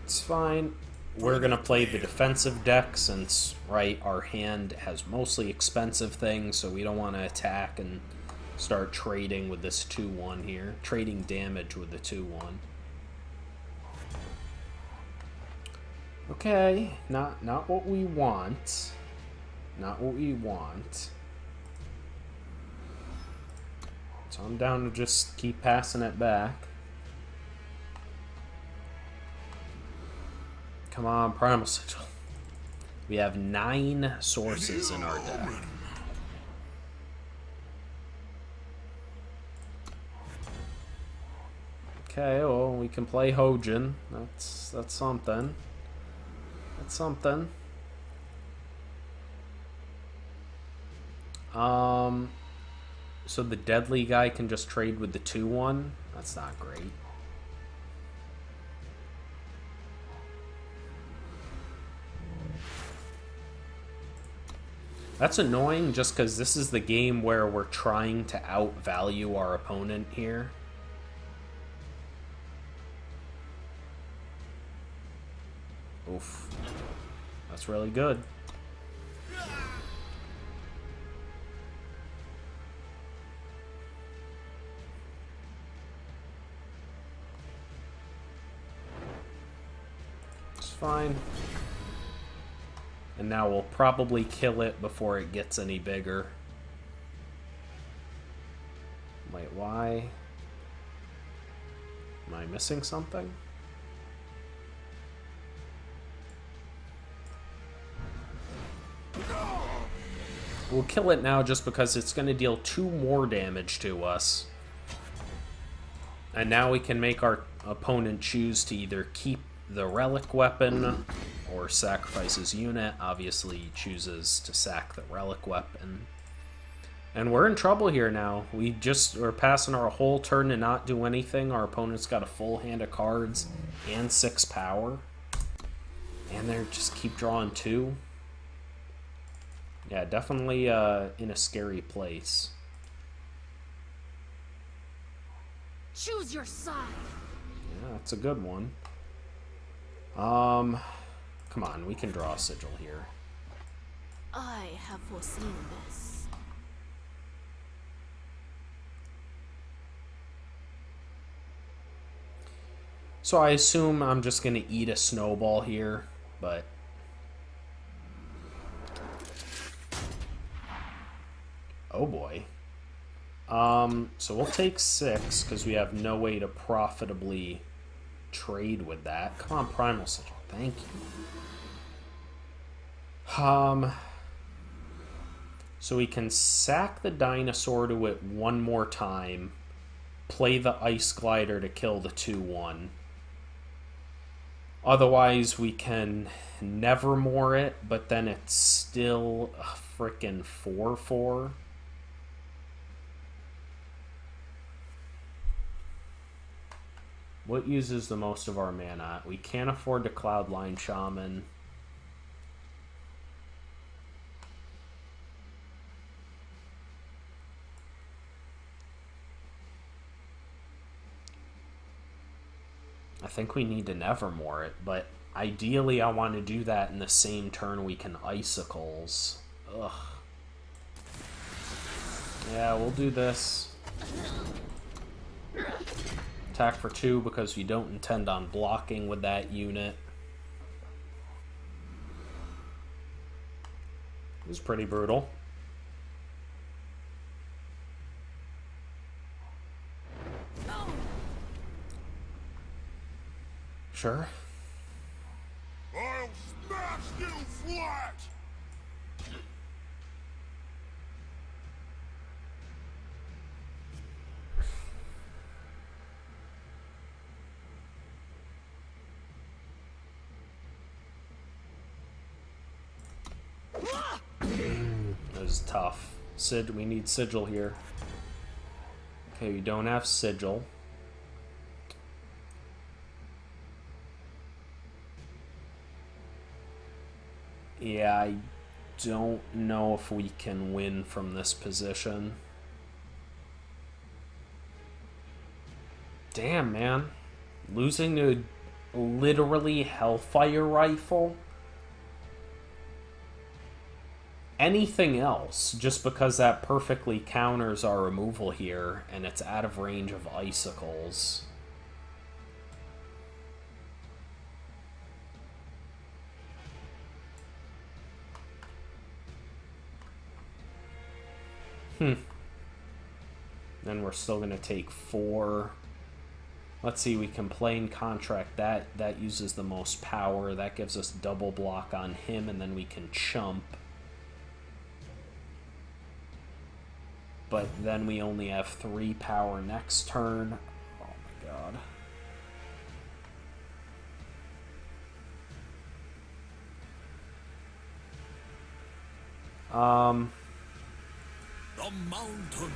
S1: It's fine. We're gonna play the defensive deck since, right, our hand has mostly expensive things, so we don't want to attack and start trading with this 2-1 here. Trading damage with the 2-1. Okay, not what we want. Not what we want. So I'm down to just keep passing it back. Come on, Primal Sigil. We have 9 sources in our deck. Okay, well, we can play Hojin. That's something. That's something. So the deadly guy can just trade with the 2-1? That's not great. That's annoying just because this is the game where we're trying to outvalue our opponent here. Oof. That's really good. It's fine. And now we'll probably kill it before it gets any bigger. Wait, why? Am I missing something? We'll kill it now just because it's going to deal 2 more damage to us. And now we can make our opponent choose to either keep the relic weapon or sacrifice his unit. Obviously, he chooses to sack the relic weapon. And we're in trouble here now. We just are passing our whole turn to not do anything. Our opponent's got a full hand of cards and 6 power. And they just keep drawing 2. Yeah, definitely in a scary place.
S4: Choose your side.
S1: Yeah, that's a good one. Come on, we can draw a sigil here.
S4: I have foreseen this.
S1: So I assume I'm just gonna eat a snowball here, but... Oh boy. So we'll take 6 because we have no way to profitably trade with that. Come on, Primal Sigil. Thank you. So we can sack the dinosaur to it one more time, play the ice glider to kill the 2/1. Otherwise, we can nevermore it, but then it's still a frickin' 4/4. What uses the most of our mana? We can't afford to Cloudline Shaman. I think we need to Nevermore it, but ideally I want to do that in the same turn we can Icicles. Ugh. Yeah, we'll do this. Attack for 2 because we don't intend on blocking with that unit. It was pretty brutal. Sure.
S3: I'll smash you flat!
S1: That was tough. We need Sigil here. Okay, we don't have Sigil. Yeah, I don't know if we can win from this position. Damn, man. Losing to literally Hellfire Rifle? Anything else, just because that perfectly counters our removal here, and it's out of range of Icicles. Then we're still going to take 4. Let's see, we can play and contract that. That uses the most power. That gives us double block on him, and then we can chump. But then we only have 3 power next turn. Oh my god.
S3: The mountain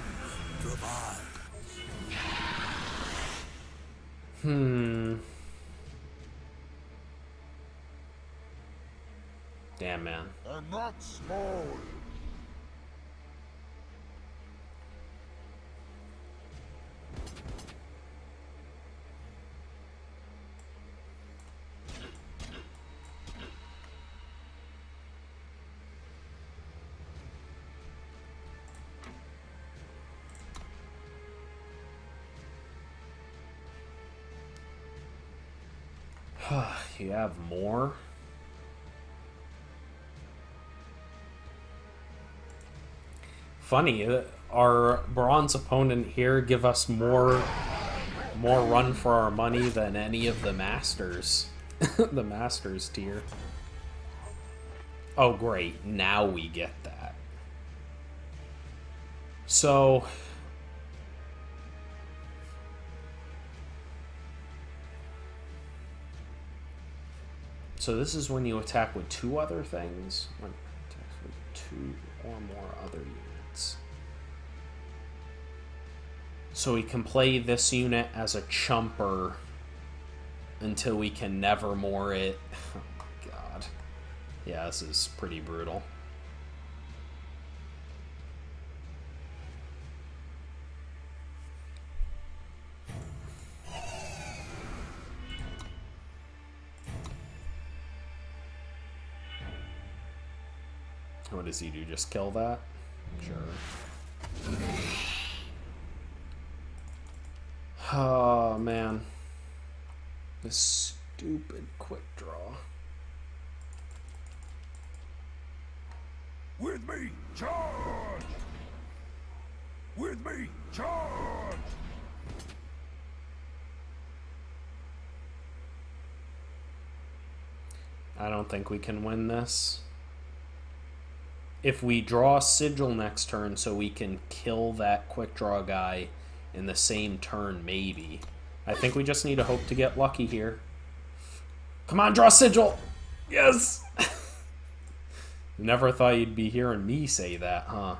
S3: divides.
S1: Damn, man.
S3: And not small.
S1: You have more? Funny, our bronze opponent here give us more run for our money than any of the masters. The masters tier. Oh great, now we get that. So this is when you attack with 2 other things? When attacks with 2 or more other units. So we can play this unit as a chumper until we can nevermore it. Oh my god. Yeah, this is pretty brutal. What does he do? Just kill that? Sure. Oh, man. This stupid quick draw.
S3: With me, charge! With me, charge!
S1: I don't think we can win this. If we draw Sigil next turn so we can kill that quick draw guy in the same turn, maybe. I think we just need to hope to get lucky here. Come on, draw Sigil! Yes! Never thought you'd be hearing me say that, huh?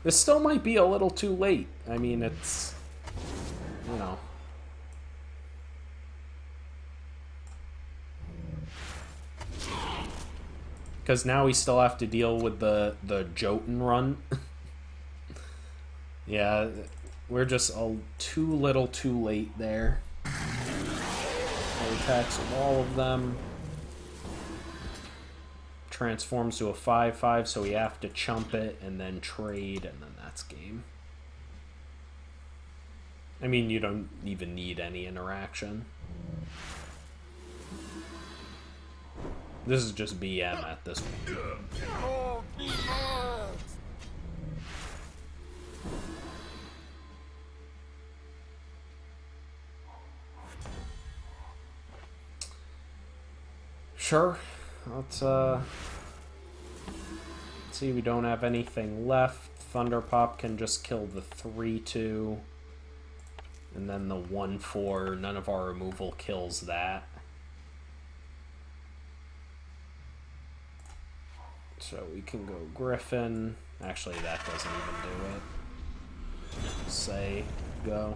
S1: This still might be a little too late. I mean, it's... you know... because now we still have to deal with the Jotun run. Yeah, we're just too little too late there. Attacks all of them. Transforms to a 5/5, so we have to chump it and then trade, and then that's game. I mean, you don't even need any interaction. This is just BM at this point. Sure. Let's see, we don't have anything left. Thunderpop can just kill the 3/2. And then the 1/4, none of our removal kills that. So we can go Griffin. Actually, that doesn't even do it. Say, go.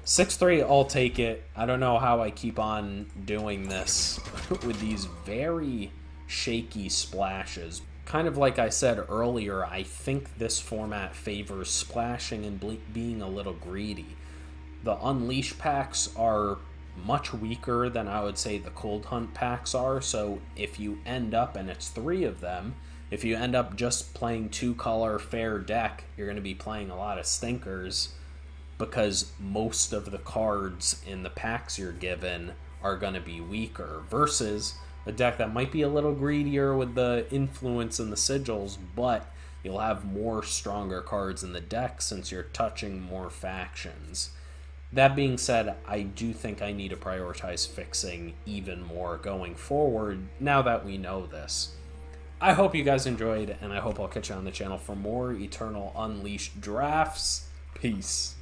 S1: 6/3, I'll take it. I don't know how I keep on doing this with these very shaky splashes. Kind of like I said earlier, I think this format favors splashing and being a little greedy. The Unleash packs are much weaker than I would say the Cold Hunt packs are, so if you end up, and it's 3 of them, if you end up just playing 2-color fair deck, you're going to be playing a lot of stinkers because most of the cards in the packs you're given are going to be weaker, versus a deck that might be a little greedier with the influence and the sigils, but you'll have more stronger cards in the deck since you're touching more factions. That being said, I do think I need to prioritize fixing even more going forward now that we know this. I hope you guys enjoyed, and I hope I'll catch you on the channel for more Eternal Unleashed drafts. Peace.